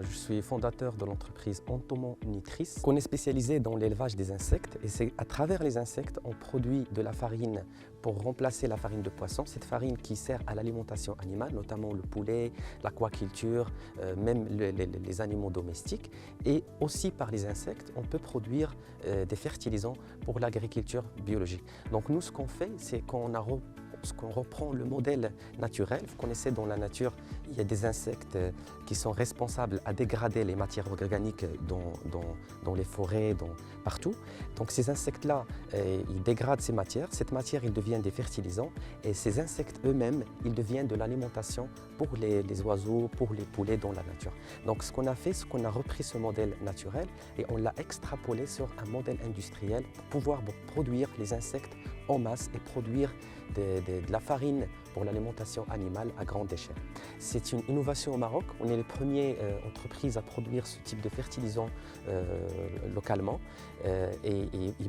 je suis fondateur de l'entreprise Entomon Nutrice. On est spécialisé dans l'élevage des insectes et c'est à travers les insectes on produit de la farine pour remplacer la farine de poisson. Cette farine qui sert à l'alimentation animale, notamment le poulet, l'aquaculture, même les animaux domestiques. Et aussi par les insectes, on peut produire des fertilisants pour l'agriculture biologique. Donc nous, ce qu'on fait, c'est qu'on reprend le modèle naturel. Vous connaissez, dans la nature, il y a des insectes qui sont responsables à dégrader les matières organiques dans les forêts, partout. Donc ces insectes-là, ils dégradent ces matières. Cette matière, ils deviennent des fertilisants. Et ces insectes eux-mêmes, ils deviennent de l'alimentation pour les oiseaux, pour les poulets dans la nature. Donc ce qu'on a fait, c'est qu'on a repris ce modèle naturel et on l'a extrapolé sur un modèle industriel pour pouvoir produire les insectes en masse et produire de la farine pour l'alimentation animale à grande échelle. C'est une innovation au Maroc. On est les premières entreprises à produire ce type de fertilisant localement. Et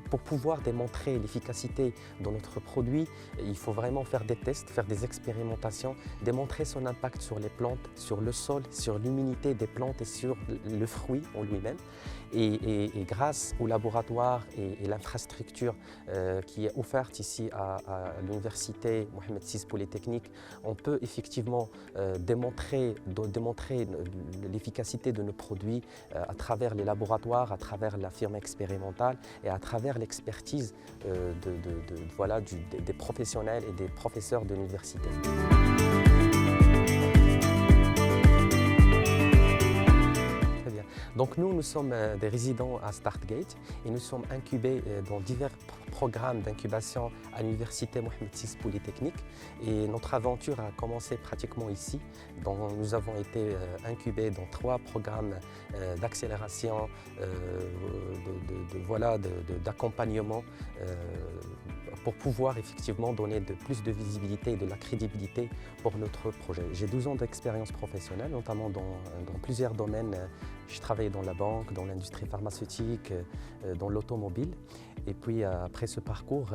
pour pouvoir démontrer l'efficacité de notre produit, il faut vraiment faire des tests, faire des expérimentations, démontrer son impact sur les plantes, sur le sol, sur l'humidité des plantes et sur le fruit en lui-même. Et grâce au laboratoire et l'infrastructure qui est offerte ici à l'université Mohamed VI Polytechnique, on peut effectivement démontrer l'efficacité de nos produits à travers les laboratoires, à travers la firme expérimentale et à travers l'expertise des professionnels et des professeurs de l'université. Donc nous sommes des résidents à Startgate et nous sommes incubés dans divers programmes d'incubation à l'université Mohamed VI Polytechnique. Et notre aventure a commencé pratiquement ici. Donc nous avons été incubés dans 3 programmes d'accélération, d'accompagnement pour pouvoir effectivement donner plus de visibilité et de la crédibilité pour notre projet. J'ai 12 ans d'expérience professionnelle, notamment dans plusieurs domaines. Je travaillais dans la banque, dans l'industrie pharmaceutique, dans l'automobile. Et puis après ce parcours,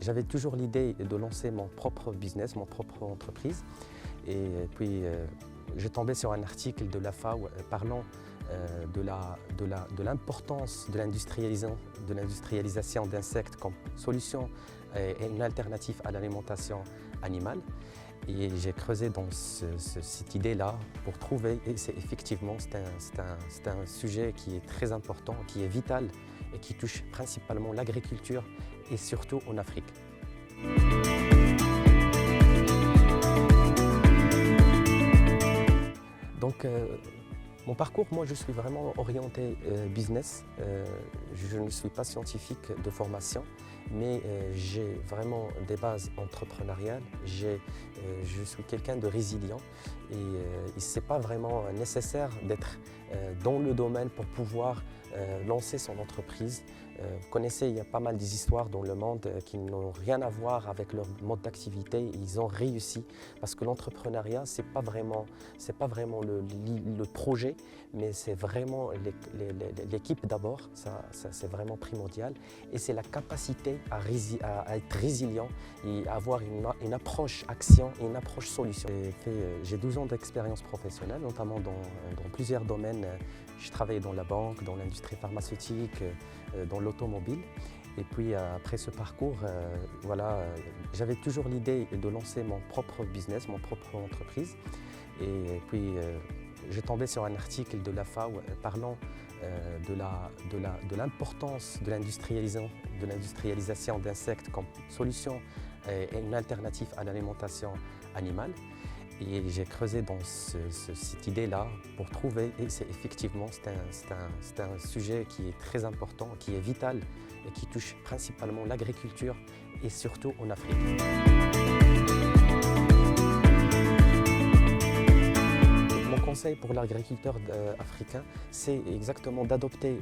j'avais toujours l'idée de lancer mon propre business, mon propre entreprise. Et puis j'ai tombé sur un article de la FAO parlant de l'importance de l'industrialisation d'insectes comme solution et une alternative à l'alimentation animale. Et j'ai creusé dans cette idée-là pour trouver, et c'est un sujet qui est très important, qui est vital et qui touche principalement l'agriculture et surtout en Afrique. Donc, mon parcours, moi, je suis vraiment orienté business. Je ne suis pas scientifique de formation, mais j'ai vraiment des bases entrepreneuriales. Je suis quelqu'un de résilient et ce n'est pas vraiment nécessaire d'être dans le domaine pour pouvoir lancer son entreprise. Vous connaissez, il y a pas mal d'histoires dans le monde qui n'ont rien à voir avec leur mode d'activité. Ils ont réussi parce que l'entrepreneuriat, c'est pas vraiment le projet, mais c'est vraiment l'équipe d'abord. Ça c'est vraiment primordial. Et c'est la capacité à être résilient et avoir une approche action et une approche solution. J'ai 12 ans d'expérience professionnelle, notamment dans plusieurs domaines. Je travaillais dans la banque, dans l'industrie pharmaceutique, dans l'automobile. Et puis après ce parcours, j'avais toujours l'idée de lancer mon propre business, mon propre entreprise. Et puis j'ai tombé sur un article de la FAO parlant de l'importance de l'industrialisation d'insectes comme solution et une alternative à l'alimentation animale. Et j'ai creusé dans cette idée-là pour trouver, et c'est un sujet qui est très important, qui est vital et qui touche principalement l'agriculture et surtout en Afrique. Mon conseil pour l'agriculteur africain, c'est exactement d'adopter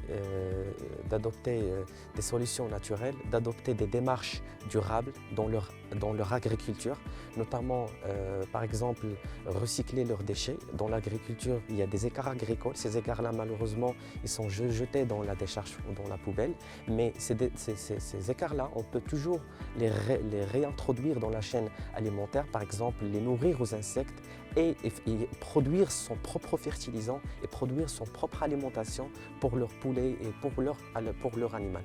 des solutions naturelles, d'adopter des démarches durables dans leur agriculture, notamment par exemple recycler leurs déchets. Dans l'agriculture, il y a des écarts agricoles. Ces écarts-là, malheureusement, ils sont jetés dans la décharge ou dans la poubelle. Mais ces écarts-là, on peut toujours les réintroduire dans la chaîne alimentaire, par exemple les nourrir aux insectes et produire son propre fertilisant et produire son propre alimentation pour leur poulet et pour leur animal.